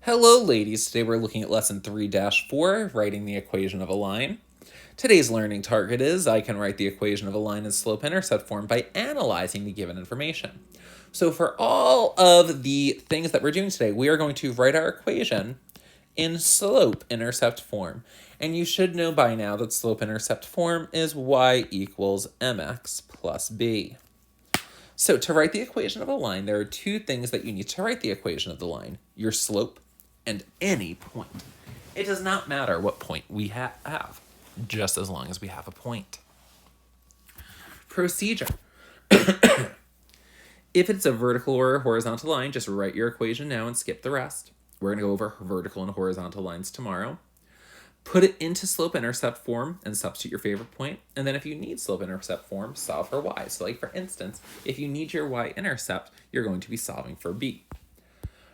Hello, ladies. Today we're looking at lesson 3-4, writing the equation of a line. Today's learning target is I can write the equation of a line in slope-intercept form by analyzing the given information. So for all of the things that we're doing today, we are going to write our equation in slope-intercept form. And you should know by now that slope-intercept form is y equals mx plus b. So to write the equation of a line, there are two things that you need to write the equation of the line: your slope and any point. It does not matter what point we have, just as long as we have a point. Procedure. If it's a vertical or a horizontal line, just write your equation now and skip the rest. We're going to go over vertical and horizontal lines tomorrow. Put it into slope-intercept form and substitute your favorite point. And then if you need slope-intercept form, solve for y. So like for instance, if you need your y-intercept, you're going to be solving for b.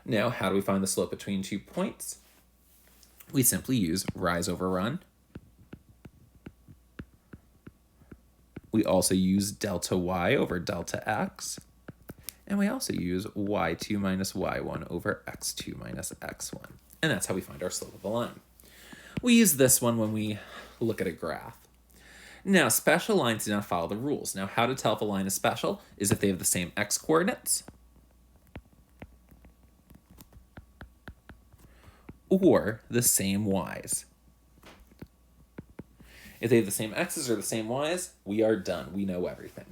Now, how do we find the slope between 2 points? We simply use rise over run. We also use delta y over delta x. And we also use y2 minus y1 over x2 minus x1. And that's how we find our slope of a line. We use this one when we look at a graph. Now, special lines do not follow the rules. Now, how to tell if a line is special is if they have the same x-coordinates or the same y's. If they have the same x's or the same y's, we are done. We know everything.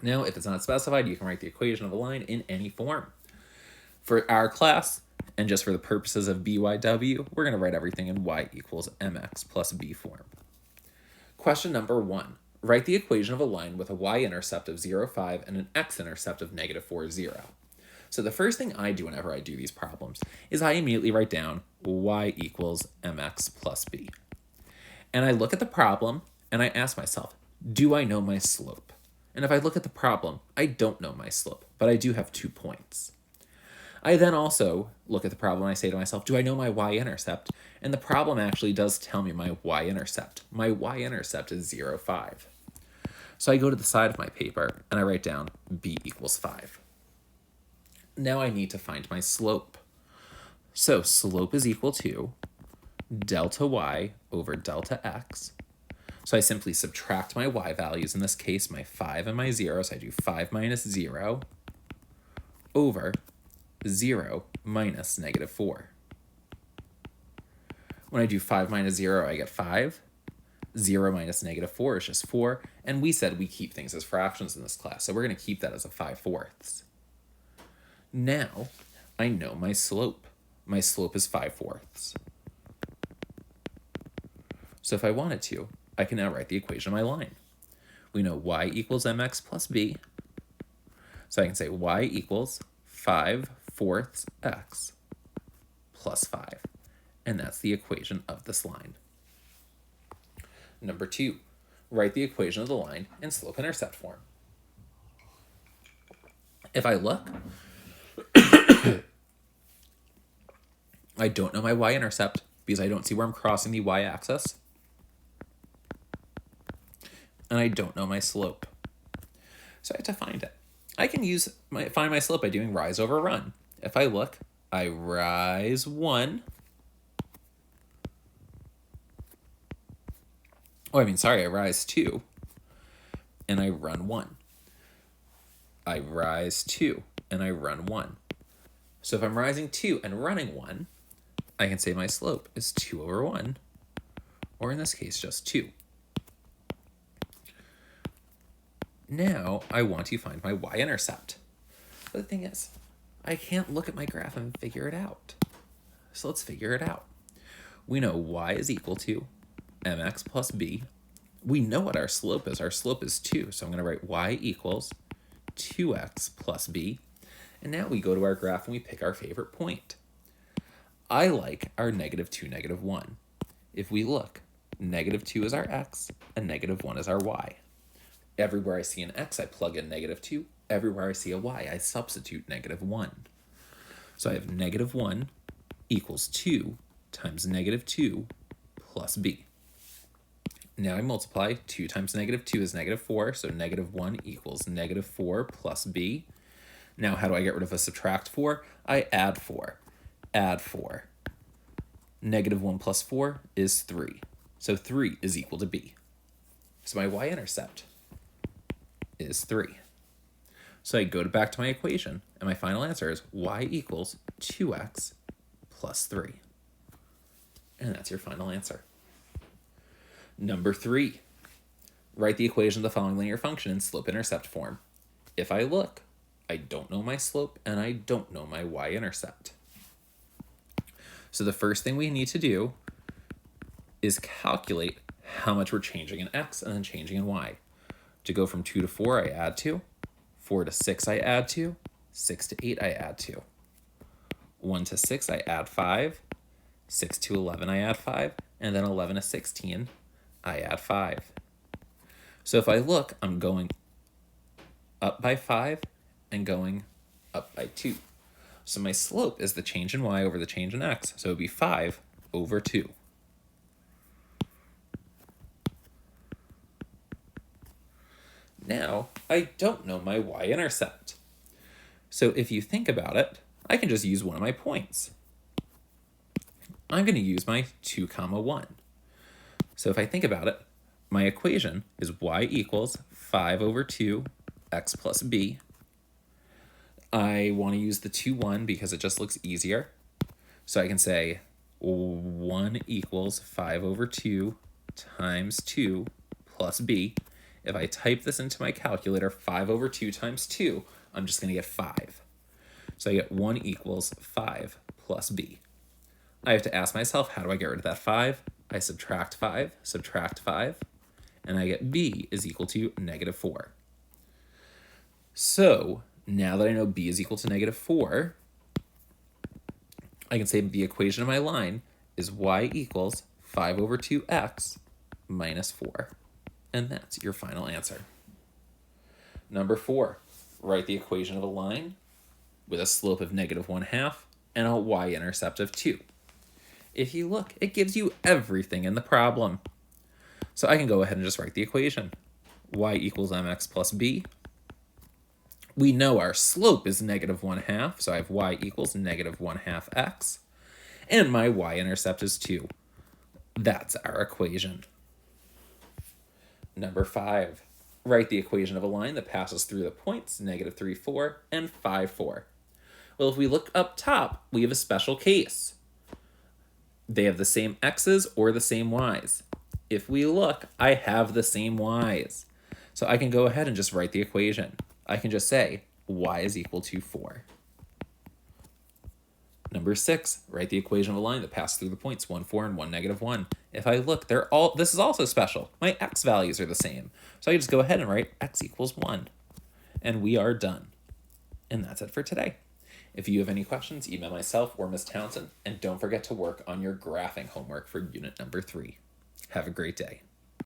Now, if it's not specified, you can write the equation of a line in any form. For our class, and just for the purposes of BYW, we're going to write everything in y equals mx plus b form. Question number 1. Write the equation of a line with a y-intercept of 0, 5 and an x-intercept of -4, 0. So the first thing I do whenever I do these problems is I immediately write down y equals mx plus b. And I look at the problem and I ask myself, do I know my slope? And if I look at the problem, I don't know my slope, but I do have 2 points. I then also look at the problem and I say to myself, do I know my y-intercept? And the problem actually does tell me my y-intercept. My y-intercept is 0, 5. So I go to the side of my paper and I write down b equals 5. Now I need to find my slope. So slope is equal to delta y over delta x. So I simply subtract my y values, in this case my 5 and my 0, so I do 5 minus 0 over 0 minus -4. When I do 5 minus 0, I get 5. 0 minus -4 is just 4, and we said we keep things as fractions in this class, so we're going to keep that as a 5/4. Now, I know my slope. My slope is 5/4. So if I wanted to, I can now write the equation of my line. We know y equals mx plus b, so I can say y equals 5/4 x plus 5. And that's the equation of this line. Number 2, write the equation of the line in slope-intercept form. If I look, I don't know my y-intercept because I don't see where I'm crossing the y-axis. And I don't know my slope. So I have to find it. I can find my slope by doing rise over run. If I look, I rise 1. I rise 2. And I run 1. I rise 2 and I run 1. So if I'm rising 2 and running 1, I can say my slope is 2 over 1, or in this case, just 2. Now I want to find my y-intercept. But the thing is, I can't look at my graph and figure it out. So let's figure it out. We know y is equal to mx plus b. We know what our slope is. Our slope is 2, so I'm going to write y equals 2x plus b. And now we go to our graph and we pick our favorite point. I like our -2, -1. If we look, -2 is our x and -1 is our y. Everywhere I see an x, I plug in -2. Everywhere I see a y, I substitute -1. So I have -1 equals 2 times -2 plus b. Now I multiply. 2 times -2 is -4, so -1 equals -4 plus b. Now how do I get rid of a subtract 4? I add 4. add 4. Negative 1 plus 4 is 3. So 3 is equal to b. So my y-intercept is 3. So I go back to my equation, and my final answer is y equals 2x plus 3. And that's your final answer. Number 3, write the equation of the following linear function in slope-intercept form. If I look, I don't know my slope and I don't know my y-intercept. So the first thing we need to do is calculate how much we're changing in x and then changing in y. To go from 2 to 4, I add 2. 4 to 6, I add 2. 6 to 8, I add 2. 1 to 6, I add 5. 6 to 11, I add 5. And then 11 to 16, I add 5. So if I look, I'm going up by 5 and going up by 2. So my slope is the change in y over the change in x. So it would be 5 over 2. Now, I don't know my y-intercept. So if you think about it, I can just use one of my points. I'm going to use my 2, 1. So if I think about it, my equation is y equals 5 over 2 x plus b. I want to use the 2, 1 because it just looks easier. So I can say 1 equals 5 over 2 times 2 plus b. If I type this into my calculator, 5 over 2 times 2, I'm just going to get 5. So I get 1 equals 5 plus b. I have to ask myself, how do I get rid of that 5? I subtract 5, and I get b is equal to negative 4. So now that I know b is equal to negative 4, I can say the equation of my line is y equals 5 over 2x minus 4. And that's your final answer. Number 4, write the equation of a line with a slope of negative 1/2 and a y-intercept of 2. If you look, it gives you everything in the problem. So I can go ahead and just write the equation. Y equals mx plus b. We know our slope is negative 1/2, so I have y equals negative 1/2 x. And my y-intercept is 2. That's our equation. Number 5, write the equation of a line that passes through the points negative 3, 4, and 5, 4. Well, if we look up top, we have a special case. They have the same x's or the same y's. If we look, I have the same y's. So I can go ahead and just write the equation. I can just say y is equal to 4. Number 6, write the equation of a line that passes through the points 1, 4, and 1, negative 1. If I look, this is also special. My x values are the same. So I can just go ahead and write x equals 1. And we are done. And that's it for today. If you have any questions, email myself or Ms. Townsend. And don't forget to work on your graphing homework for unit number 3. Have a great day.